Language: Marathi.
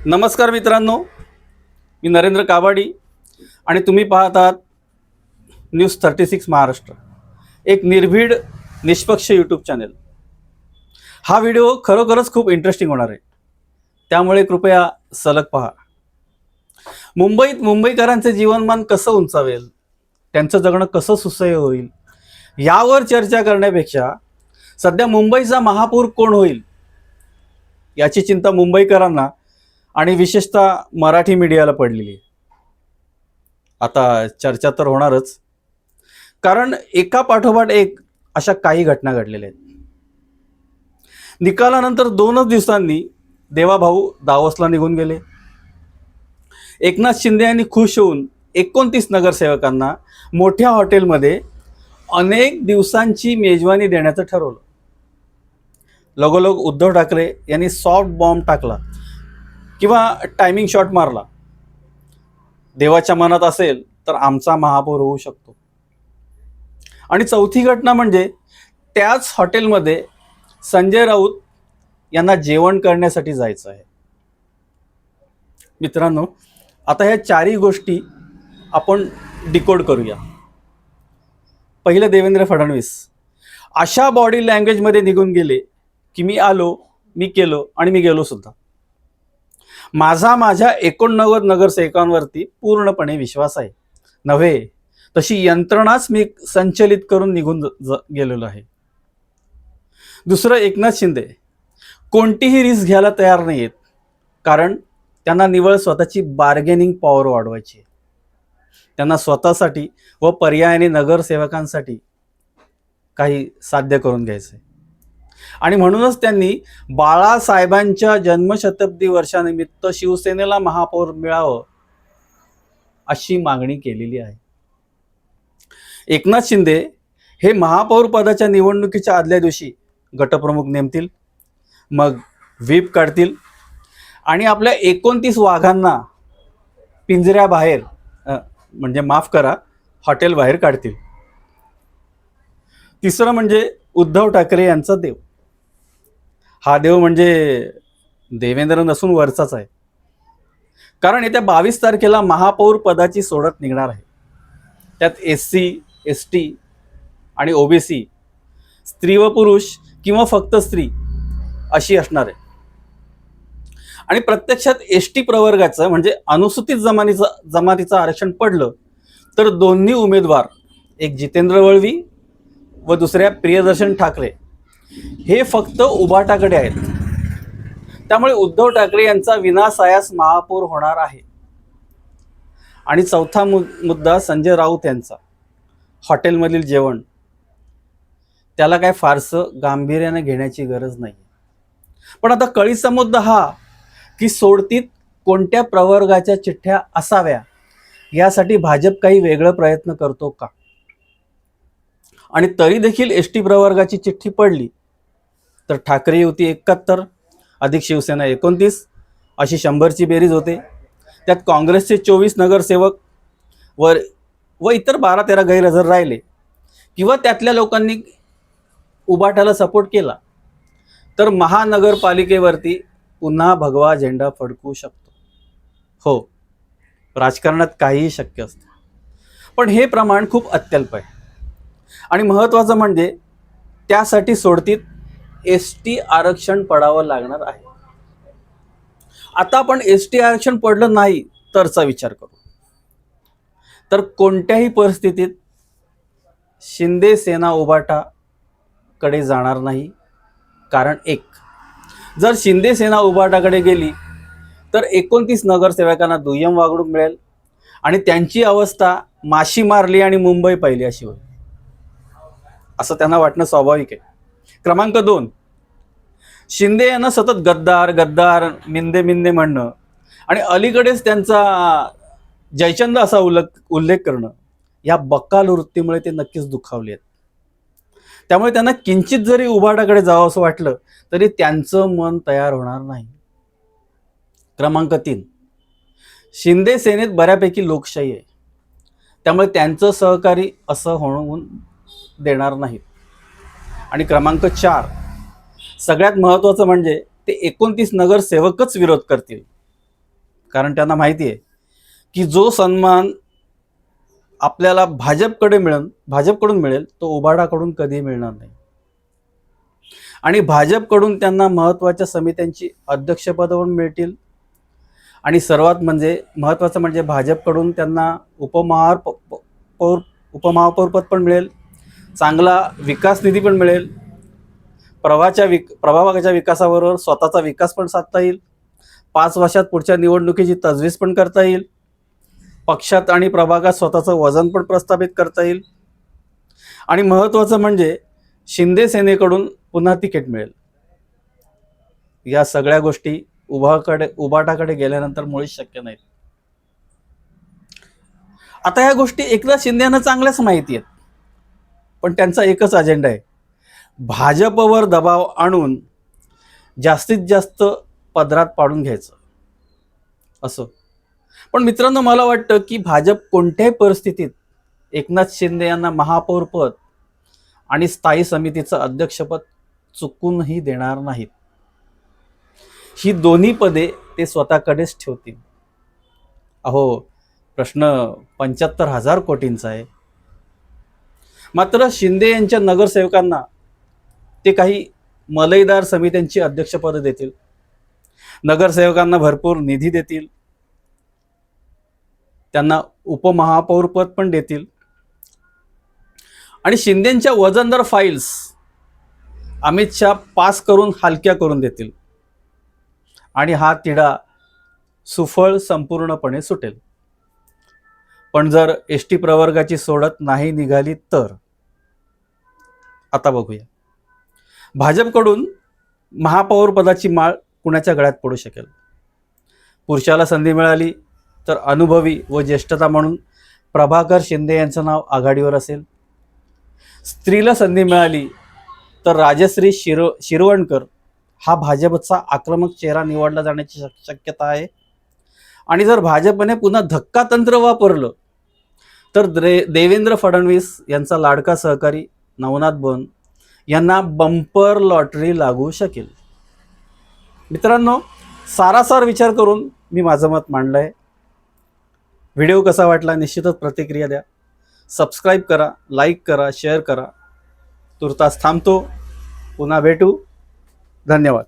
नमस्कार मित्रांनो, मी नरेंद्र काबाडी आणि तुम्ही पाहत आहात न्यूज 36 महाराष्ट्र, एक निर्भीड निष्पक्ष यूट्यूब चॅनल। हा व्हिडिओ खरोखरच खूप इंटरेस्टिंग होणार आहे, त्यामुळे कृपया सलग पहा। मुंबईत मुंबईकरांचे जीवनमान कसं उंचावेल, त्यांचं जगणं कसं सुसह्य होईल, यावर चर्चा करण्यापेक्षा सध्या मुंबईचा महापौर कोण होईल याची चिंता मुंबईकरांना आणि विशेषतः मराठी मीडियाला पडलेली आहे। आता चर्चा तर होणारच, कारण एका पाठोपाठ एक अशा काही घटना घडलेल्या आहेत। निकालानंतर 2च दिवसांनी देवाभाऊ दावोसला निघून गेले। एकनाथ शिंदे यांनी खुश होऊन 29 नगरसेवकांना मोठ्या हॉटेलमध्ये अनेक दिवसांची मेजवानी देण्याचं ठरवलं। लगोलग उद्धव ठाकरे यांनी सॉफ्ट बॉम्ब टाकला किंवा टायमिंग शॉट मारला। देवाच्या मनात असेल तर आमचा महापौर होऊ शकतो। आणि चौथी घटना म्हणजे त्याच हॉटेलमध्ये संजय राऊत यांना जेवण करण्यासाठी जायचं आहे। मित्रांनो, आता ह्या चारही गोष्टी आपण डिकोड करूया। पहिलं, देवेंद्र फडणवीस अशा बॉडी लँग्वेजमध्ये निघून गेले की मी आलो, मी केलो आणि मी गेलो सुद्धा। माझ्या 89 नगरसेवकांवरती पूर्णपणे विश्वास आहे, नव्हे तशी यंत्रणाच मी संचलित करून निघून गेलेलो आहे। दुसरं, एकनाथ शिंदे कोणतीही रिस्क घ्यायला तयार नाहीत, कारण त्यांना निवळ स्वतःची बार्गेनिंग पॉवर वाढवायची। त्यांना स्वतःसाठी व पर्यायाने नगरसेवकांसाठी काही साध्य करून घ्यायचं आहे। आणि म्हणूनच त्यांनी बाळासाहेबांच्या जन्मशताब्दी वर्षानिमित्त शिवसेनेला महापौर मिळावं अशी मागणी केलेली आहे। एकनाथ शिंदे हे महापौर पदाच्या निवडणुकीच्या आदल्या दिवशी गटप्रमुख नेमतील, मग व्हीप काढतील आणि आपल्या 29 वाघांना पिंजऱ्याबाहेर म्हणजे माफ करा, हॉटेल बाहेर काढतील। तिसरं म्हणजे उद्धव ठाकरे यांचा देव। हा देव म्हणजे देवेंद्र नसून वरचाच आहे, कारण येत्या 22 तारखेला महापौर पदाची सोडत निघणार आहे। त्यात SC, ST आणि OBC, स्त्री व पुरुष किंवा फक्त स्त्री अशी असणार आहे। आणि प्रत्यक्षात ST प्रवर्गाचं म्हणजे अनुसूचित जमातीचं आरक्षण पडलं तर दोन्ही उमेदवार, एक जितेंद्र वळवी व दुसऱ्या प्रियदर्शन ठाकरे, हे फक्त उभाटाकडे आहेत। त्यामुळे उद्धव ठाकरे यांचा विनासायास महापौर होणार आहे। आणि चौथा मुद्दा संजय राऊत यांचा हॉटेलमधील जेवण, त्याला काय फारसं गांभीर्याने घेण्याची गरज नाही। पण आता कळीचा मुद्दा हा की सोडतीत कोणत्या प्रवर्गाच्या चिठ्ठ्या असाव्या यासाठी भाजप काही वेगळा प्रयत्न करतो का? आणि तरी देखील ST प्रवर्गाची चिठ्ठी पडली तर ठाकरे युती 71 अधिक शिवसेना 29 अशी 100ची बेरीज होते। त्यात काँग्रेसचे 24 नगरसेवक व इतर 12-13 गैरहजर राहिले किंवा त्यातल्या लोकांनी उभाटाला सपोर्ट केला तर महानगरपालिकेवरती पुन्हा भगवा झेंडा फडकू शकतो। हो, राजकारणात काहीही शक्य असतं, पण हे प्रमाण खूप अत्यल्प आहे। आणि महत्त्वाचं म्हणजे त्यासाठी सोडतीत ST आरक्षण पडावं लागणार आहे। आता आपण ST आरक्षण पडलं नाही तरचा विचार करू, तर कोणत्याही परिस्थितीत शिंदे सेना उभाटाकडे जाणार नाही। कारण एक, जर शिंदे सेना उभाटाकडे गेली तर 29 नगरसेवकांना दुय्यम वागणूक मिळेल आणि त्यांची अवस्था माशी मारली आणि मुंबई पाहिली अशी होईल, असं त्यांना वाटणं स्वाभाविक आहे। क्रमांक 2, शिंदे यांना सतत गद्दार गद्दार मिंदे मिंदे म्हणणं आणि अलीकडेच त्यांचा जयचंद असा उल्लेख करणं, या बक्काल वृत्तीमुळे ते नक्कीच दुखावले आहेत। त्यामुळे त्यांना किंचित जरी उभाटाकडे जावं असं वाटलं तरी त्यांचं मन तयार होणार नाही। क्रमांक 3, शिंदे सेनेत बऱ्यापैकी लोकशाही आहे, त्यामुळे त्यांचं सहकारी असं होऊन देणार नाहीत। आणि क्रमांक 4, सगळ्यात महत्त्वाचं म्हणजे ते 29 नगरसेवकच विरोध करतील, कारण त्यांना माहिती आहे की जो सन्मान आपल्याला भाजपकडून मिळेल तो उबाडाकडून कधी मिळणार नाही. आणि भाजपकडून त्यांना महत्त्वाच्या समित्यांची अध्यक्षपदं मिळतील. आणि सर्वात महत्त्वाचं म्हणजे भाजपकडून त्यांना उपमहापौरपद पण मिळेल, चांगला विकास निधी पण मिळेल, प्रभागाच्या विकासाबरोबर स्वतःचा विकास पण साधता येईल, 5 वर्षात पुढच्या निवडणुकीची तजवीज पण करता येईल, पक्षात आणि प्रभागात स्वतःचं वजन पण प्रस्थापित करता येईल. आणि महत्त्वाचं म्हणजे शिंदे सेनेकडून पुन्हा तिकीट मिळेल. या सगळ्या गोष्टी उबाटाकडे गेल्यानंतर मुळीच शक्य नाहीत. आता ह्या गोष्टी एकनाथ शिंदे यांना चांगल्याच माहिती आहेत, पण त्यांचा एकच अजेंडा आहे, भाजपवर दबाव आणून जास्तीत जास्त पदरात पाडून घ्यायचं असं. पण मित्रांनो, मला वाटतं की भाजप कोणत्याही परिस्थितीत एकनाथ शिंदे यांना महापौरपद आणि स्थायी समितीचं अध्यक्षपद चुकूनही देणार नाहीत. ही दोन्ही पदे ते स्वतःकडेच ठेवतील. अहो, प्रश्न 75,000 कोटींचा आहे. मात्र शिंदे यांच्या नगरसेवकांना ते काही मलईदार समित्यांची अध्यक्षपदं देतील, नगरसेवकांना भरपूर निधी देतील, त्यांना उपमहापौरपद पण देतील आणि शिंदेंच्या वजनदार फाईल्स अमित शहा पास करून हलक्या करून देतील आणि हा तिढा सुफळ संपूर्णपणे सुटेल. पण जर एसटी प्रवर्गाची सोडत नाही निघाली तर आता बघूया. भाजपकडून महापौर पदाची माळ कुणाच्या गळ्यात पडू शकेल. पुरुषाला संधी मिळाली तर अनुभवी व ज्येष्ठता म्हणून प्रभाकर शिंदे यांचं नाव आघाडीवर असेल. स्त्रीला संधी मिळाली तर राजश्री शिरवणकर हा भाजपचा आक्रमक चेहरा निवडला जाण्याची शक्यता आहे. आणि जर भाजपने पुन्हा धक्का तंत्र वापरलं तर देवेंद्र फडणवीस यांचा लाडका सहकारी नवनाथ बन यांना बंपर लॉटरी लागू शकेल. मित्रांनो, सारासार विचार करून मी माझं मत मांडलंय. व्हिडिओ कसा वाटला निश्चितच प्रतिक्रिया द्या. सबस्क्राईब करा, लाईक करा, शेअर करा. तुर्तास थांबतो. पुन्हा भेटू. धन्यवाद.